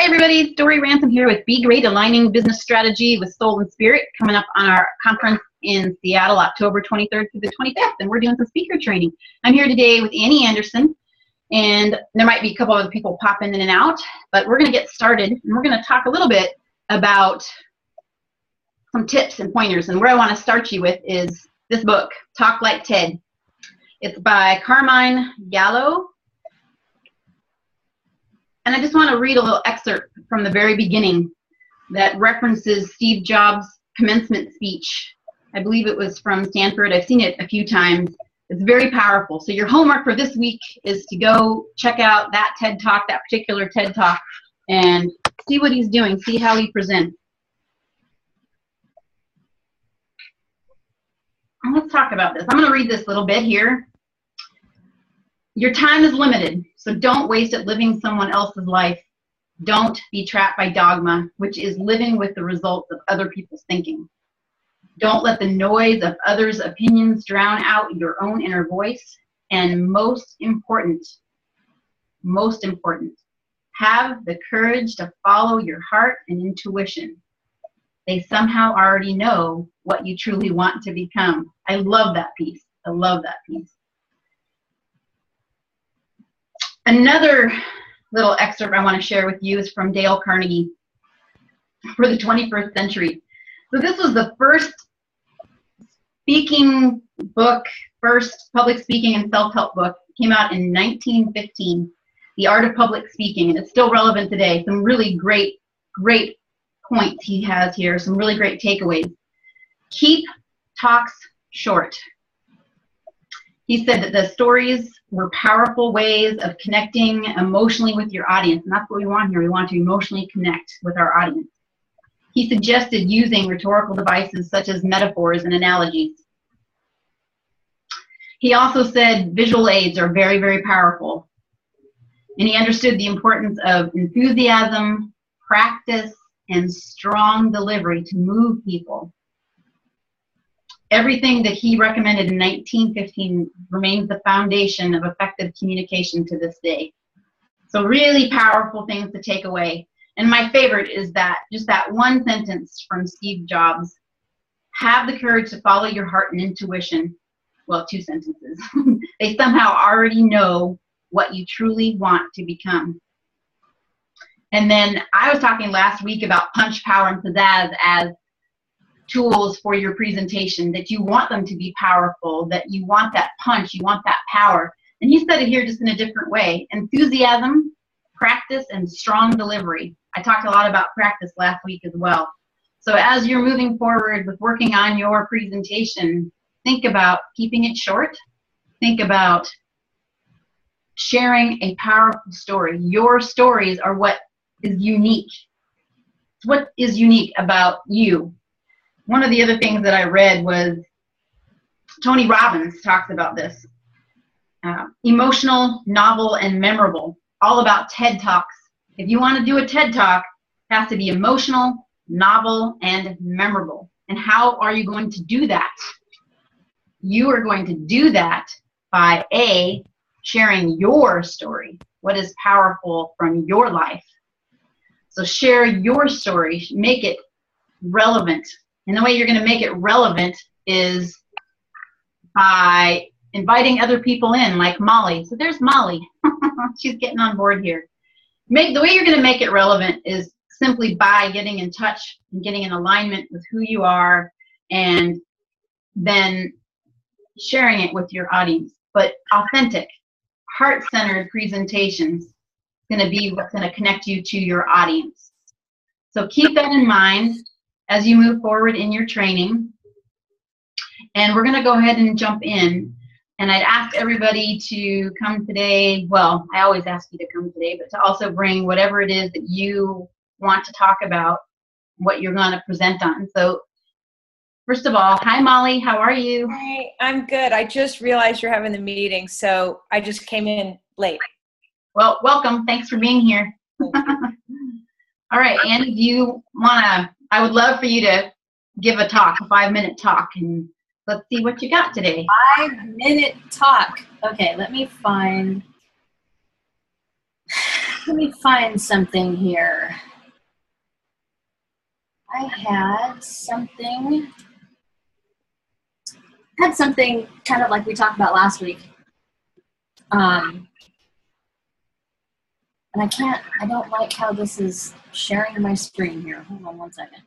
everybody, it's Dory Ransom here with Be Great, Aligning Business Strategy with Soul and Spirit, coming up on our conference in Seattle, October 23rd through the 25th, and we're doing some speaker training. I'm here today with Annie Anderson, and there might be a couple other people popping in and out, but we're going to get started, and we're going to talk a little bit about some tips and pointers, and where I want to start you with is this book, Talk Like TED. It's by Carmine Gallo. And I just want to read a little excerpt from the very beginning that references Steve Jobs' commencement speech. I believe it was from Stanford. I've seen it a few times. It's very powerful. So your homework for this week is to go check out that TED Talk, that particular TED Talk, and see what he's doing, see how he presents. And let's talk about this. I'm going to read this little bit here. Your time is limited, so don't waste it living someone else's life. Don't be trapped by dogma, which is living with the results of other people's thinking. Don't let the noise of others' opinions drown out your own inner voice. And most important, have the courage to follow your heart and intuition. They somehow already know what you truly want to become. I love that piece. I love that piece. Another little excerpt I want to share with you is from Dale Carnegie for the 21st century. So this was the first speaking book, first public speaking and self-help book. It came out in 1915, The Art of Public Speaking, and it's still relevant today. Some really great points he has here, some really great takeaways. Keep talks short. He said that the stories were powerful ways of connecting emotionally with your audience, and that's what we want here. We want to emotionally connect with our audience. He suggested using rhetorical devices such as metaphors and analogies. He also said visual aids are very, very powerful. And he understood the importance of enthusiasm, practice, and strong delivery to move people. Everything that he recommended in 1915 remains the foundation of effective communication to this day. So really powerful things to take away. And my favorite is that, just that one sentence from Steve Jobs, have the courage to follow your heart and intuition. Well, two sentences. They somehow already know what you truly want to become. And then I was talking last week about punch, power, and pizzazz as tools for your presentation, that you want them to be powerful, that you want that punch, you want that power. And he said it here just in a different way. Enthusiasm, practice, and strong delivery. I talked a lot about practice last week as well. So as you're moving forward with working on your presentation, think about keeping it short. Think about sharing a powerful story. Your stories are what is unique. It's what is unique about you. One of the other things that I read was Tony Robbins talks about this. Emotional, novel, and memorable. All about TED Talks. If you want to do a TED Talk, it has to be emotional, novel, and memorable. And how are you going to do that? You are going to do that by A, sharing your story. What is powerful from your life? So share your story. Make it relevant. And the way you're going to make it relevant is by inviting other people in, like Molly. So there's Molly. She's getting on board here. The way you're going to make it relevant is simply by getting in touch and getting in alignment with who you are, and then sharing it with your audience. But authentic, heart-centered presentations is going to be what's going to connect you to your audience. So keep that in mind as you move forward in your training. And we're going to go ahead and jump in. And I'd ask everybody to come today. Well, I always ask you to come today, but to also bring whatever it is that you want to talk about, what you're going to present on. So first of all, hi, Molly. How are you? Hi, I'm good. I just realized you're having the meeting, so I just came in late. Well, welcome. Thanks for being here. All right, Annie, do you want to, I would love for you to give a talk, a 5-minute talk, and let's see what you got today. 5-minute talk. Okay, let me find. Let me find something here. I had something kind of like we talked about last week. And I don't like how this is sharing my screen here. Hold on one second.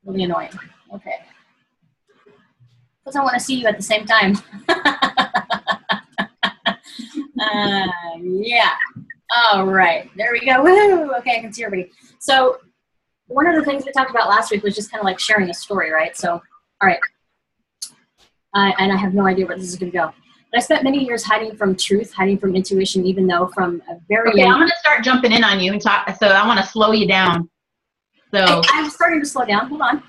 Really annoying. Okay. Because I want to see you at the same time. Yeah. All right. There we go. Woo! Okay, I can see everybody. So one of the things we talked about last week was just kind of like sharing a story, right? So, all right. And I have no idea where this is going to go. But I spent many years hiding from truth, hiding from intuition, even though from a very young... I'm going to start jumping in on you and talk. So I want to slow you down. So I'm starting to slow down. Hold on.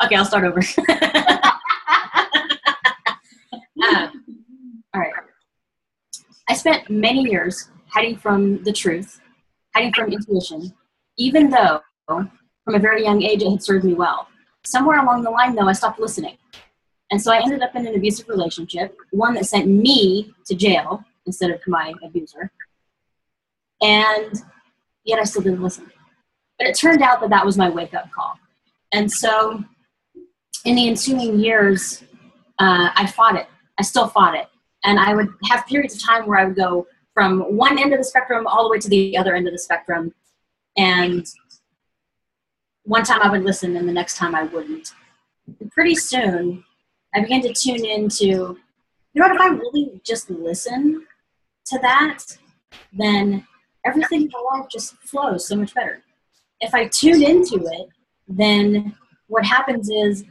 Okay, I'll start over. All right. I spent many years hiding from the truth, hiding from intuition, even though from a very young age it had served me well. Somewhere along the line, though, I stopped listening. And so I ended up in an abusive relationship, one that sent me to jail instead of my abuser. And yet I still didn't listen. But it turned out that that was my wake-up call. And so in the ensuing years, I fought it. I still fought it. And I would have periods of time where I would go from one end of the spectrum all the way to the other end of the spectrum. And one time I would listen and the next time I wouldn't. And pretty soon, I began to tune into, you know what, if I really just listen to that, then everything in my life just flows so much better. If I tune into it, then what happens is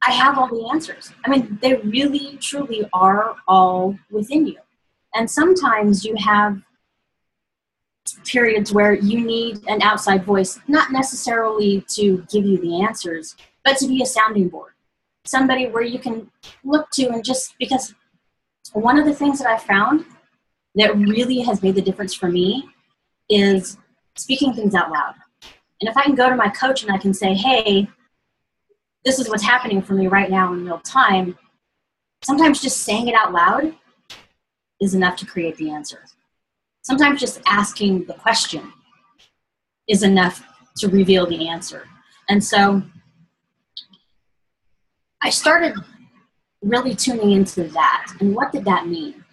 I have all the answers. I mean, they really, truly are all within you. And sometimes you have periods where you need an outside voice, not necessarily to give you the answers, but to be a sounding board. Somebody where you can look to, and just because one of the things that I found that really has made the difference for me is speaking things out loud. And if I can go to my coach and I can say, hey, this is what's happening for me right now in real time, sometimes just saying it out loud is enough to create the answer. Sometimes just asking the question is enough to reveal the answer. And so I started really tuning into that. And what did that mean?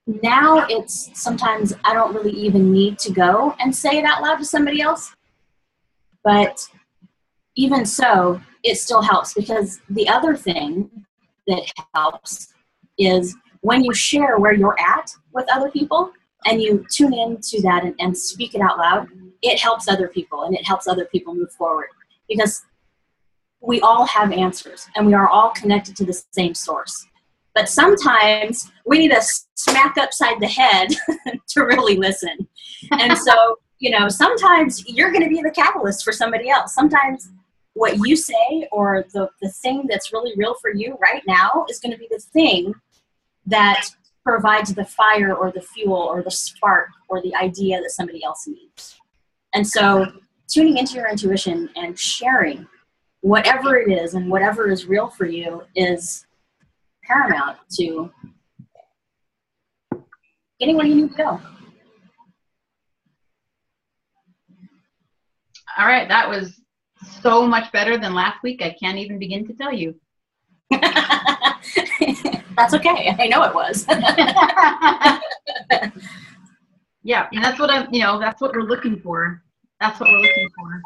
Now it's sometimes I don't really even need to go and say it out loud to somebody else. But even so, it still helps, because the other thing that helps is when you share where you're at with other people and you tune into that and speak it out loud, it helps other people and it helps other people move forward, because we all have answers and we are all connected to the same source. But sometimes we need a smack upside the head to really listen. And so, you know, sometimes you're going to be the catalyst for somebody else. Sometimes what you say or the thing that's really real for you right now is going to be the thing that provides the fire or the fuel or the spark or the idea that somebody else needs. And so tuning into your intuition and sharing whatever it is and whatever is real for you is paramount to getting where you need to go. All right, that was so much better than last week. I can't even begin to tell you. That's okay. I know it was. Yeah, and that's what that's what we're looking for. That's what we're looking for.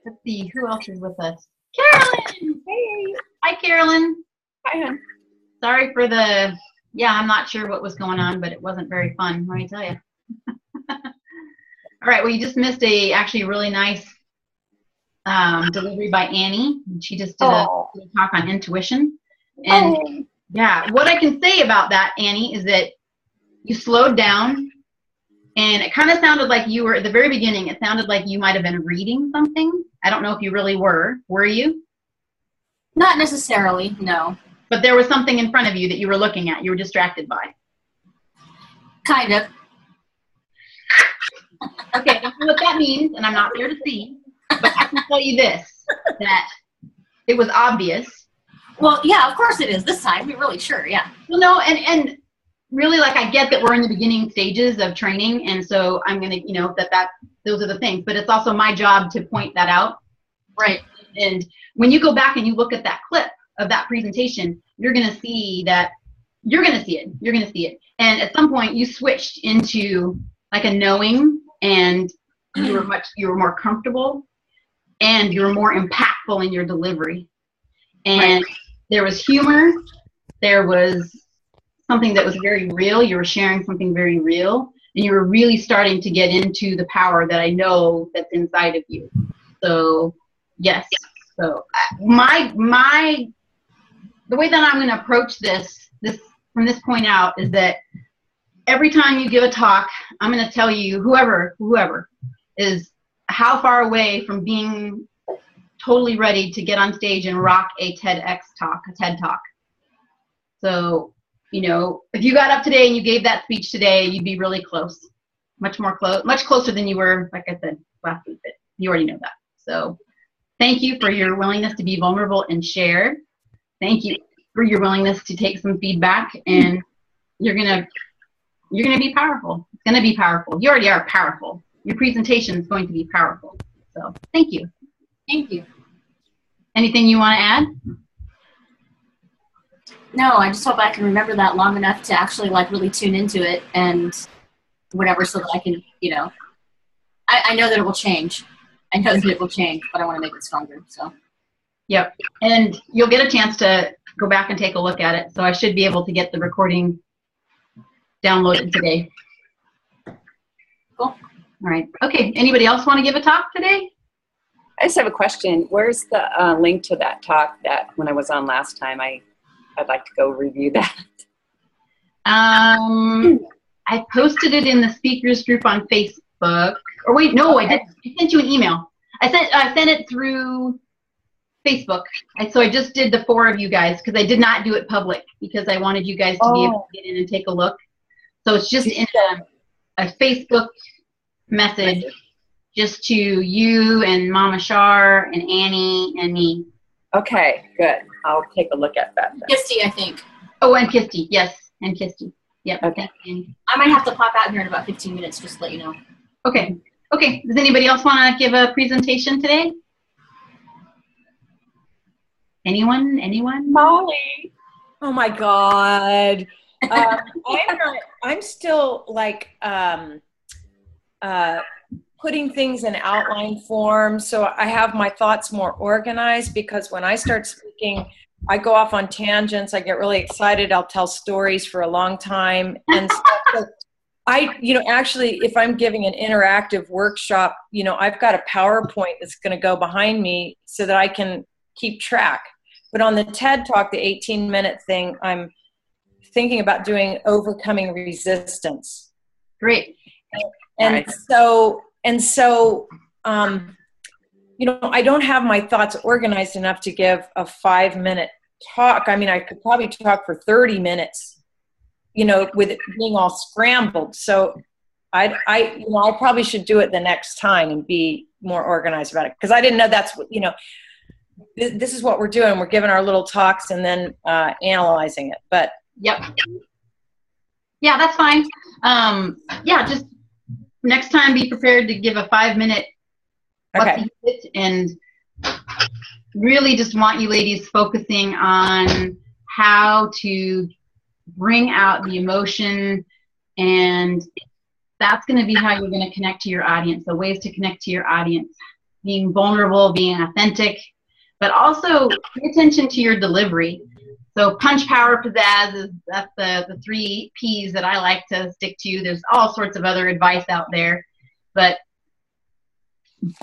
Let's see, who else is with us? Carolyn! Hey! Hi, Carolyn. Hi, hon. Sorry for I'm not sure what was going on, but it wasn't very fun, let me tell you. All right, well, you just missed a actually really nice delivery by Annie. She just did a talk on intuition. And yeah, what I can say about that, Annie, is that you slowed down, and it kind of sounded like you were, at the very beginning, it sounded like you might have been reading something. I don't know if you really were. Were you? Not necessarily, no. But there was something in front of you that you were looking at, you were distracted by. Kind of. Okay, I don't know what that means, and I'm not there to see, but I can tell you this, that it was obvious Well, yeah, of course it is this time. We're really sure, yeah. Well, no, and really, like, I get that we're in the beginning stages of training, and so I'm going to, those are the things, but it's also my job to point that out. Right. And when you go back and you look at that clip of that presentation, you're going to see it. You're going to see it. And at some point you switched into like a knowing, and you were more comfortable, and you were more impactful in your delivery. And there was humor. There was something that was very real. You were sharing something very real, and you were really starting to get into the power that I know that's inside of you. So yes. So the way that I'm going to approach this from this point out is that every time you give a talk, I'm going to tell you, whoever is how far away from being totally ready to get on stage and rock a TED Talk. So, if you got up today and you gave that speech today, you'd be really close, much closer than you were, like I said, last week, but you already know that. So thank you for your willingness to be vulnerable and share. Thank you for your willingness to take some feedback, and you're gonna be powerful. It's gonna be powerful. You already are powerful. Your presentation is going to be powerful. So thank you. Thank you. Anything you want to add? No, I just hope I can remember that long enough to actually like really tune into it and whatever, so that I can, I know that it will change. I know that it will change, but I want to make it stronger. So. Yep. And you'll get a chance to go back and take a look at it. So I should be able to get the recording downloaded today. Cool. All right. Okay. Anybody else want to give a talk today? I just have a question. Where's the link to that talk that when I was on last time? I'd like to go review that. I posted it in the speakers group on Facebook. Or wait, no, okay. I didn't. I sent you an email. I sent it through Facebook. So I just did the 4 of you guys, because I did not do it public, because I wanted you guys to be able to get in and take a look. So it's just in a Facebook message, just to you and Mama Shar and Annie and me. Okay, good. I'll take a look at that then. Kisty, I think. Oh, and Kisty. Yes, and Kisty. Yep. Okay. I might have to pop out here in about 15 minutes, just to let you know. Okay. Okay. Does anybody else want to give a presentation today? Anyone? Molly. Oh my God. I'm still like putting things in outline form, so I have my thoughts more organized, because when I start speaking, I go off on tangents. I get really excited. I'll tell stories for a long time. And so actually, if I'm giving an interactive workshop, I've got a PowerPoint that's going to go behind me so that I can keep track. But on the TED Talk, the 18-minute thing, I'm thinking about doing overcoming resistance. Great. And so, I don't have my thoughts organized enough to give a 5-minute talk. I mean, I could probably talk for 30 minutes, with it being all scrambled. So I probably should do it the next time and be more organized about it, because I didn't know that's what, this is what we're doing. We're giving our little talks and then analyzing it. But yep. Yeah, that's fine. Just next time be prepared to give a 5-minute okay. And really just want you ladies focusing on how to bring out the emotion, and that's going to be how you're going to connect to your audience. The ways to connect to your audience: being vulnerable, being authentic, but also pay attention to your delivery. So punch, power, pizzazz that's the 3 P's that I like to stick to. There's all sorts of other advice out there, but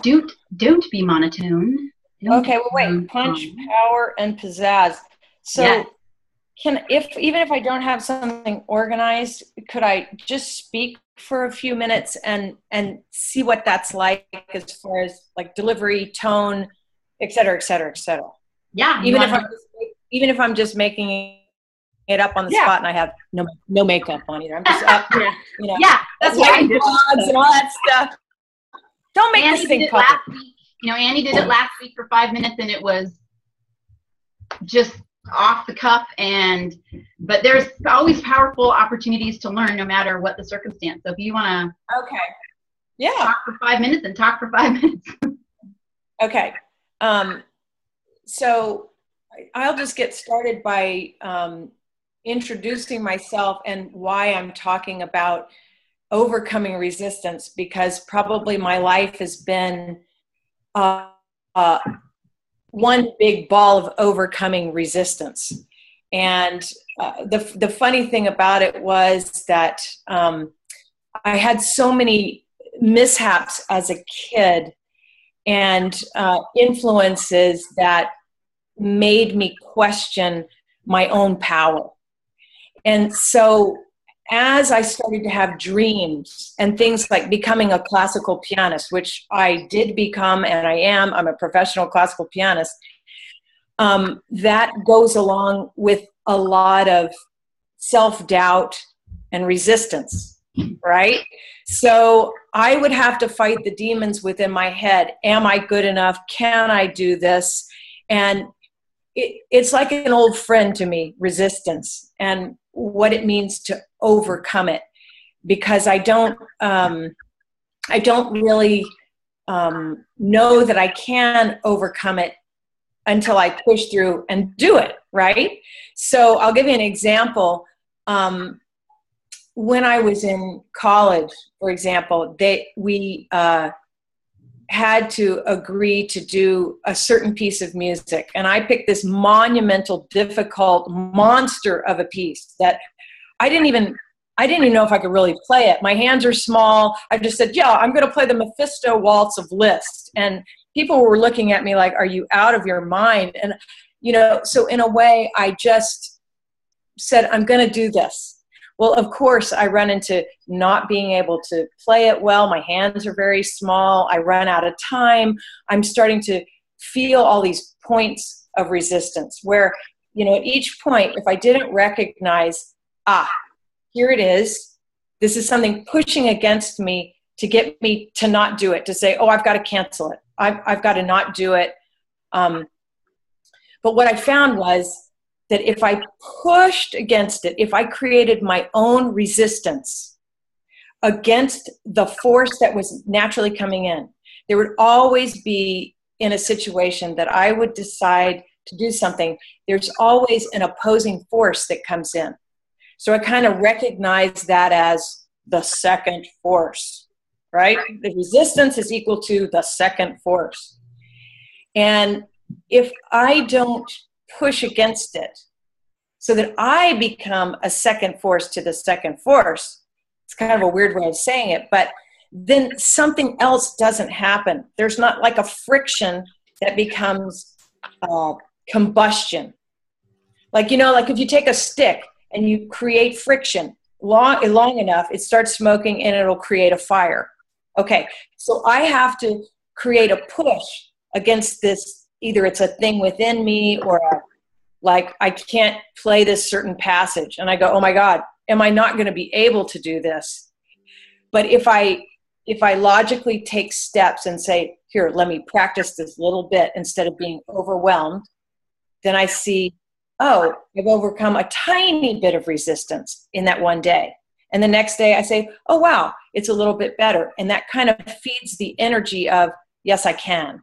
don't be monotone. Okay, well, wait. Punch, power, and pizzazz. So yes. Even if I don't have something organized, could I just speak for a few minutes and see what that's like as far as like delivery, tone, et cetera, et cetera, et cetera? Yeah. Even if I'm just making it up on the spot and I have no makeup on either. I'm just up, Yeah, that's why I did and all that stuff. Don't make Annie this thing did it public. last week. Annie did it last week for 5 minutes, and it was just off the cuff, but there's always powerful opportunities to learn no matter what the circumstance. So if you want to talk for 5 minutes, and talk for 5 minutes. Okay. So I'll just get started by introducing myself and why I'm talking about overcoming resistance, because probably my life has been one big ball of overcoming resistance. And the funny thing about it was that I had so many mishaps as a kid and influences that made me question my own power. And so as I started to have dreams and things like becoming a classical pianist, which I did become, and I'm a professional classical pianist, that goes along with a lot of self-doubt and resistance, right? So I would have to fight the demons within my head. Am I good enough? Can I do this? And it's like an old friend to me, resistance, and what it means to overcome it, because I don't really know that I can overcome it until I push through and do it, right? So I'll give you an example. When I was in college, for example, we had to agree to do a certain piece of music. And I picked this monumental, difficult monster of a piece that I didn't even know if I could really play it. My hands are small. I just said, yeah, I'm going to play the Mephisto Waltz of Liszt. And people were looking at me like, are you out of your mind? And, so in a way, I just said, I'm going to do this. Well, of course, I run into not being able to play it well. My hands are very small. I run out of time. I'm starting to feel all these points of resistance where, at each point, if I didn't recognize, here it is. This is something pushing against me to get me to not do it, to say, I've got to cancel it. I've got to not do it. But what I found was that if I pushed against it, if I created my own resistance against the force that was naturally coming in, there would always be, in a situation that I would decide to do something, there's always an opposing force that comes in. So I kind of recognize that as the second force, right? The resistance is equal to the second force. And if I don't push against it so that I become a second force to the second force, it's kind of a weird way of saying it, but then something else doesn't happen. There's not like a friction that becomes combustion. Like if you take a stick and you create friction long enough, it starts smoking and it'll create a fire. Okay, so I have to create a push against this. Either it's a thing within me or like I can't play this certain passage. And I go, oh my God, am I not going to be able to do this? But if I logically take steps and say, here, let me practice this little bit instead of being overwhelmed, then I see, I've overcome a tiny bit of resistance in that one day. And the next day I say, oh, wow, it's a little bit better. And that kind of feeds the energy of, yes, I can.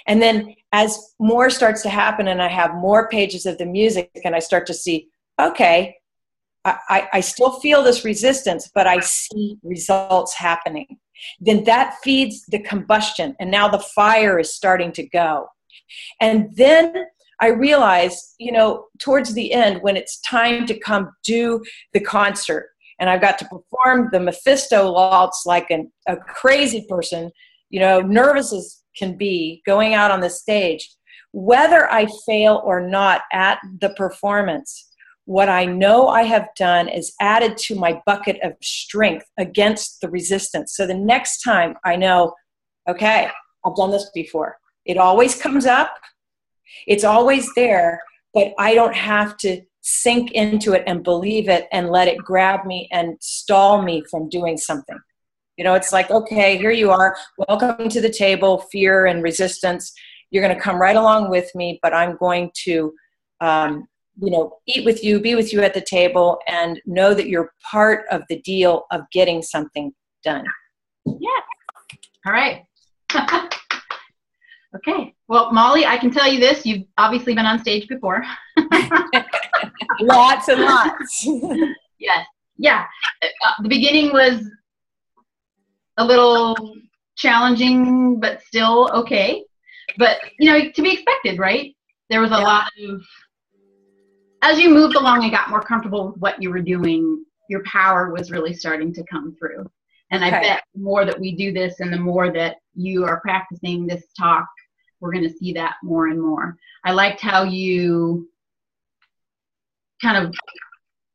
And then as more starts to happen and I have more pages of the music and I start to see, okay, I still feel this resistance, but I see results happening. Then that feeds the combustion. And now the fire is starting to go. And then I realize, towards the end, when it's time to come do the concert, and I've got to perform the Mephisto Waltz like a crazy person, nervous as can be, going out on the stage, whether I fail or not at the performance, what I know I have done is added to my bucket of strength against the resistance. So the next time I know, okay, I've done this before. It always comes up. It's always there, but I don't have to sink into it and believe it and let it grab me and stall me from doing something. It's like, okay, here you are. Welcome to the table, fear and resistance. You're going to come right along with me, but I'm going to you know, eat with you, be with you at the table, and know that you're part of the deal of getting something done. Yeah. All right. Okay. Well, Molly, I can tell you this. You've obviously been on stage before. Lots and lots. Yes. Yeah. The beginning was a little challenging, but still okay. But, you know, to be expected, right? There was a lot of, as you moved along and got more comfortable with what you were doing, your power was really starting to come through. And I bet the more that we do this and the more that you are practicing this talk, we're going to see that more and more. I liked how you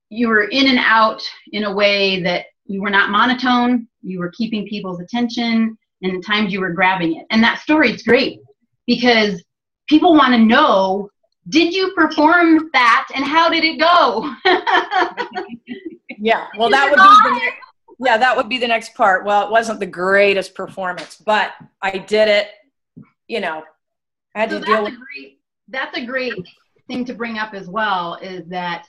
you were in and out in a way that you were not monotone. You were keeping people's attention, and at times you were grabbing it. And that story is great because people want to know, did you perform that and how did it go? Yeah, well, that would be the next part. Well, it wasn't the greatest performance, but I did it. You know, I had to deal with. That's a great thing to bring up as well, is that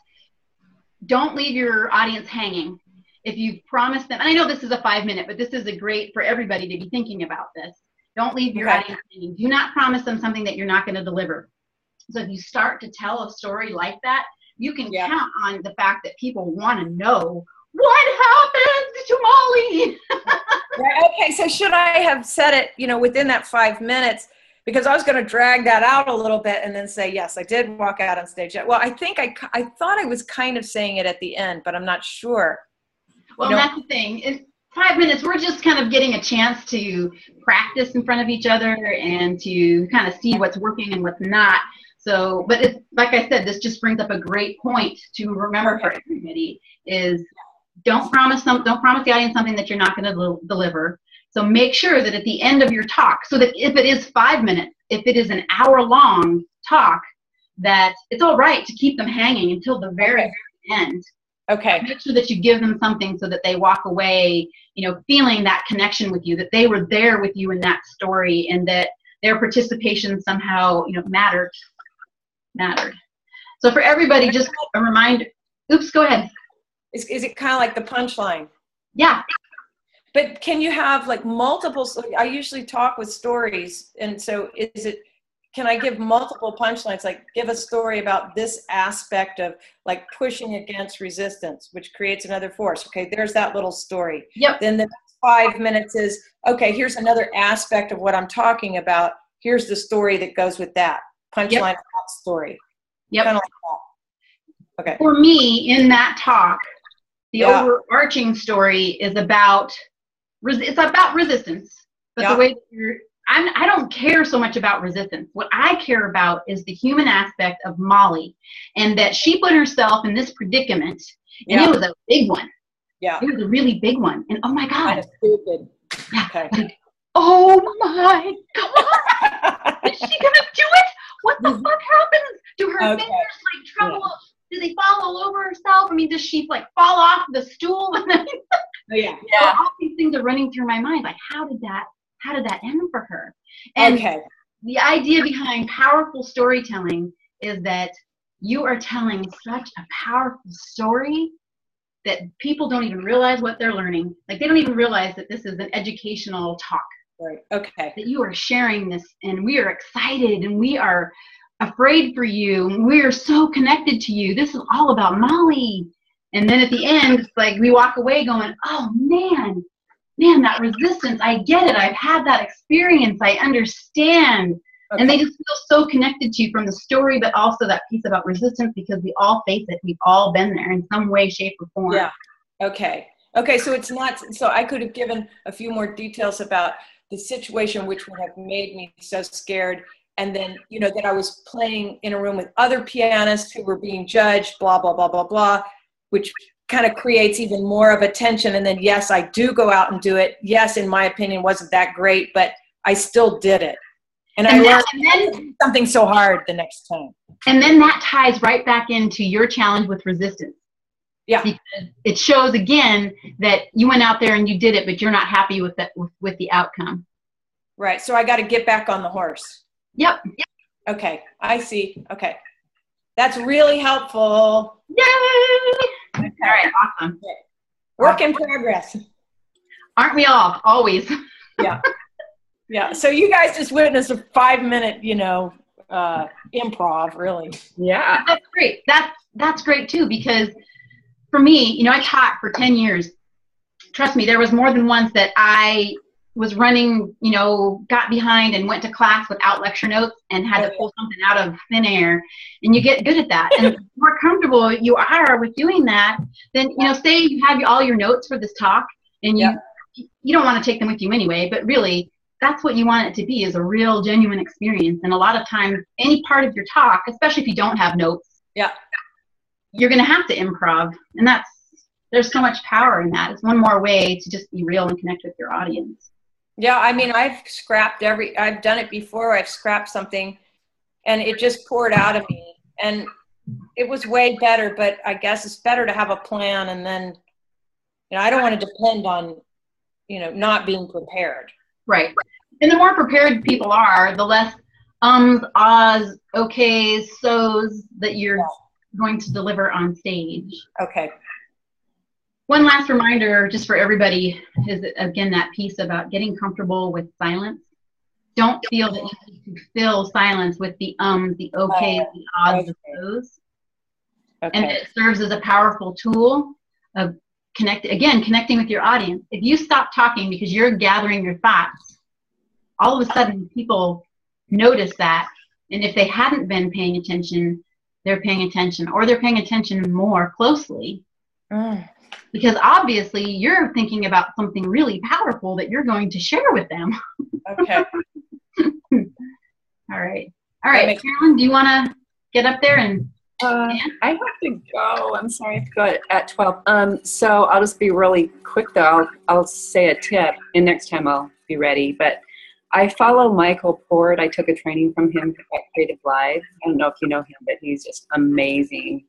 don't leave your audience hanging. If you promise them, and I know this is a 5-minute, but this is a great for everybody to be thinking about this. Don't leave your audience hanging. Do not promise them something that you're not going to deliver. So if you start to tell a story like that, you can count on the fact that people want to know what happened to Molly. Right, okay, so should I have said it, you know, within that 5 minutes? Because I was going to drag that out a little bit and then say, yes, I did walk out on stage. Well, I think I thought I was kind of saying it at the end, but I'm not sure. Well, that's the thing. In 5 minutes, we're just kind of getting a chance to practice in front of each other and to kind of see what's working and what's not. So, but it's, like I said, this just brings up a great point to remember for everybody is don't promise the audience something that you're not going to deliver. So make sure that at the end of your talk, so that if it is 5 minutes, if it is an hour-long talk, that it's all right to keep them hanging until the very end. Okay. Make sure that you give them something so that they walk away, you know, feeling that connection with you, that they were there with you in that story, and that their participation somehow, you know, mattered. So for everybody, just a reminder. Oops, go ahead. Is it kind of like the punchline? Yeah. But can you have like multiple? I usually talk with stories, and so can I give multiple punchlines? Like give a story about this aspect of like pushing against resistance, which creates another force. Okay, there's that little story. Yep. Then the next 5 minutes is, okay, here's another aspect of what I'm talking about. Here's the story that goes with that. Punchline of that story. Yep. Kind of like that. Okay. For me, in that talk, the overarching story is about resistance. But the way that I don't care so much about resistance. What I care about is the human aspect of Molly, and that she put herself in this predicament, and it was a big one. Yeah. It was a really big one. And oh my God. Kind of stupid. Yeah. Okay. Like, oh my God. Is she going to do it? What the fuck happens? Do her fingers like tremble? Yeah. Do they fall all over herself? I mean, does she like fall off the stool? Yeah. So all these things are running through my mind. Like, how did that end for her? And the idea behind powerful storytelling is that you are telling such a powerful story that people don't even realize what they're learning. Like, they don't even realize that this is an educational talk. Right. Okay. That you are sharing this, and we are excited, and we are afraid for you, and we are so connected to you. This is all about Molly. And then at the end, it's like we walk away going, oh man, that resistance, I get it. I've had that experience. I understand. Okay. And they just feel so connected to you from the story, but also that piece about resistance, because we all face it. We've all been there in some way, shape, or form. Yeah. Okay. So it's not, so I could have given a few more details about the situation which would have made me so scared. And then, you know, that I was playing in a room with other pianists who were being judged, blah, blah, blah, blah, blah, which kind of creates even more of a tension. And then, yes, I do go out and do it. Yes, in my opinion, wasn't that great, but I still did it. And I learned something so hard the next time. And then that ties right back into your challenge with resistance. Yeah. Because it shows again that you went out there and you did it, but you're not happy with that, with the outcome. Right. So I got to get back on the horse. Yep. Okay. I see. Okay. That's really helpful. Yay! All right, awesome. Work in progress. Aren't we all? Always. Yeah. Yeah. So you guys just witnessed a 5-minute, improv, really. Yeah. That's great. That's great too, because for me, I taught for 10 years. Trust me, there was more than once that I was running, got behind and went to class without lecture notes and had to pull something out of thin air. And you get good at that. And the more comfortable you are with doing that, then, say you have all your notes for this talk and you don't want to take them with you anyway, but really that's what you want it to be, is a real genuine experience. And a lot of times any part of your talk, especially if you don't have notes, you're going to have to improv. And there's so much power in that. It's one more way to just be real and connect with your audience. Yeah, I mean, I've done it before. I've scrapped something and it just poured out of me and it was way better, but I guess it's better to have a plan. And then, I don't want to depend on, not being prepared. Right. And the more prepared people are, the less ahs, okays, so's that you're going to deliver on stage. Okay. One last reminder, just for everybody, is again that piece about getting comfortable with silence. Don't feel that you need to fill silence with the the okays, the ahs, the so's. Okay. And it serves as a powerful tool of connecting with your audience. If you stop talking because you're gathering your thoughts, all of a sudden people notice that. And if they hadn't been paying attention, they're paying attention, or they're paying attention more closely. Because obviously you're thinking about something really powerful that you're going to share with them. Okay. All right. Carolyn, do you want to get up there and I have to go. I'm sorry, I have to go at 12. So I'll just be really quick though. I'll say a tip, and next time I'll be ready. But I follow Michael Port. I took a training from him at Creative Live. I don't know if you know him, but he's just amazing.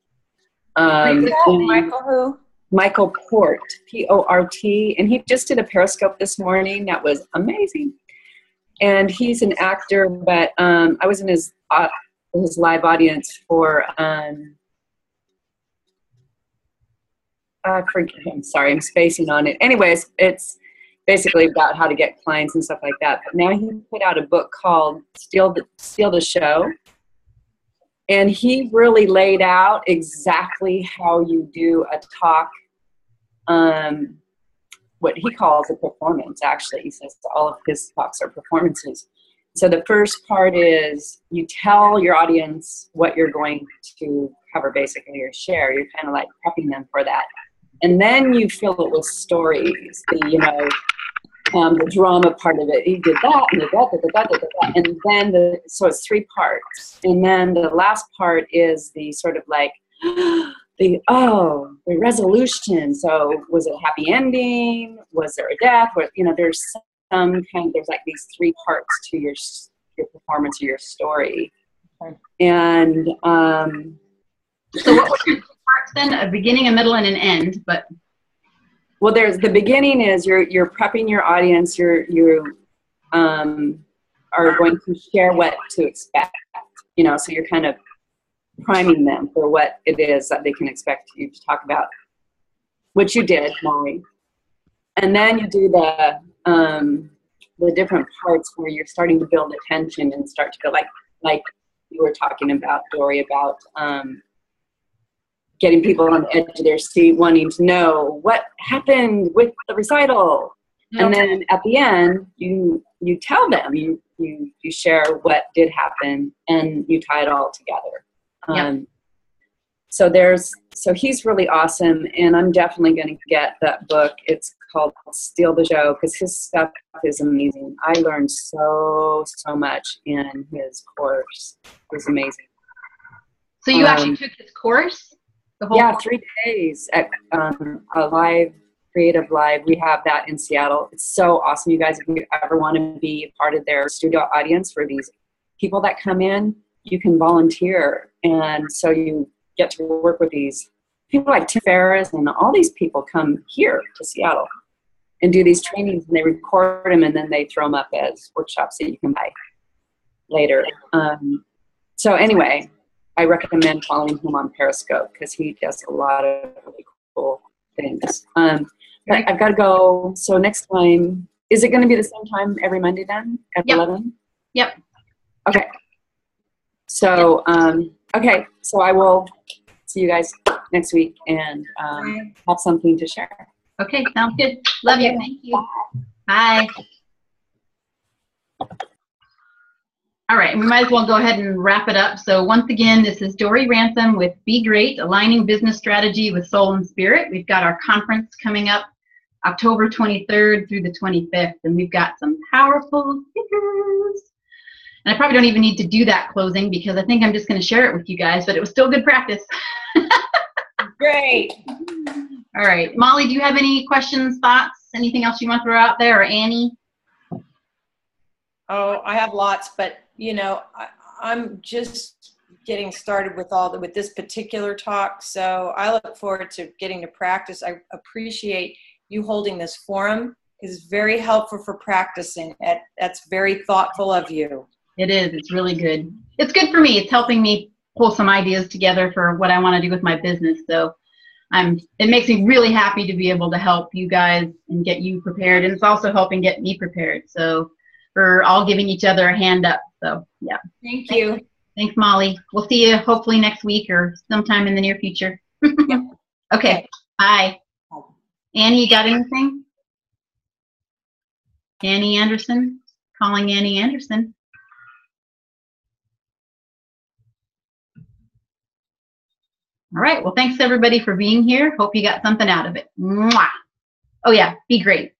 Michael who? Michael Port, P-O-R-T, and he just did a Periscope this morning. That was amazing. And he's an actor, but I was in his live audience for, I'm sorry, I'm spacing on it. Anyways, it's basically about how to get clients and stuff like that. But now he put out a book called Steal the Show. And he really laid out exactly how you do a talk, what he calls a performance, actually. He says all of his talks are performances. So the first part is you tell your audience what you're going to cover, basically, or share. You're kind of like prepping them for that. And then you fill it with stories, the drama part of it. He did that, and that. And then so it's 3 parts. And then the last part is the sort of like, the resolution. So was it a happy ending? Was there a death? There's there's like these 3 parts to your performance or your story. Okay. And so what were your 2 parts then? A beginning, a middle, and an end. But there's the beginning is you're prepping your audience. You are going to share what to expect. So you're kind of priming them for what it is that they can expect you to talk about, which you did, Molly. And then you do the different parts where you're starting to build attention and start to feel like you were talking about, Dory, about getting people on the edge of their seat, wanting to know what happened with the recital. Yep. And then at the end, you tell them, you share what did happen, and you tie it all together. Yep. So he's really awesome, and I'm definitely going to get that book. It's called Steal the Show, because his stuff is amazing. I learned so much in his course. It was amazing. So you actually took his course? The whole course? 3 days at a live, Creative Live. We have that in Seattle. It's so awesome, you guys. If you ever want to be a part of their studio audience for these people that come in, you can volunteer. And so you get to work with these people like Tim Ferriss, and all these people come here to Seattle and do these trainings, and they record them, and then they throw them up as workshops that you can buy later. So anyway, I recommend following him on Periscope because he does a lot of really cool things. But I've got to go. So next time, is it going to be the same time every Monday then at 11? Yep. Okay. So, okay. So I will see you guys next week and have something to share. Okay, sounds good. Love you. Thank you. Bye. All right, we might as well go ahead and wrap it up. So once again, this is Dory Ransom with Be Great, Aligning Business Strategy with Soul and Spirit. We've got our conference coming up October 23rd through the 25th, and we've got some powerful speakers. And I probably don't even need to do that closing because I think I'm just going to share it with you guys, but it was still good practice. Great. All right. Molly, do you have any questions, thoughts, anything else you want to throw out there, or Annie? Oh, I have lots, but you know, I'm just getting started with this particular talk. So I look forward to getting to practice. I appreciate you holding this forum. It's very helpful for practicing. That's very thoughtful of you. It is. It's really good. It's good for me. It's helping me pull some ideas together for what I want to do with my business. So it makes me really happy to be able to help you guys and get you prepared. And it's also helping get me prepared. So we're all giving each other a hand up. So yeah. Thank you. Thanks, Molly. We'll see you hopefully next week or sometime in the near future. Okay. Bye. Annie, you got anything? Annie Anderson? Calling Annie Anderson. All right. Well, thanks everybody for being here. Hope you got something out of it. Mwah. Oh yeah, be great.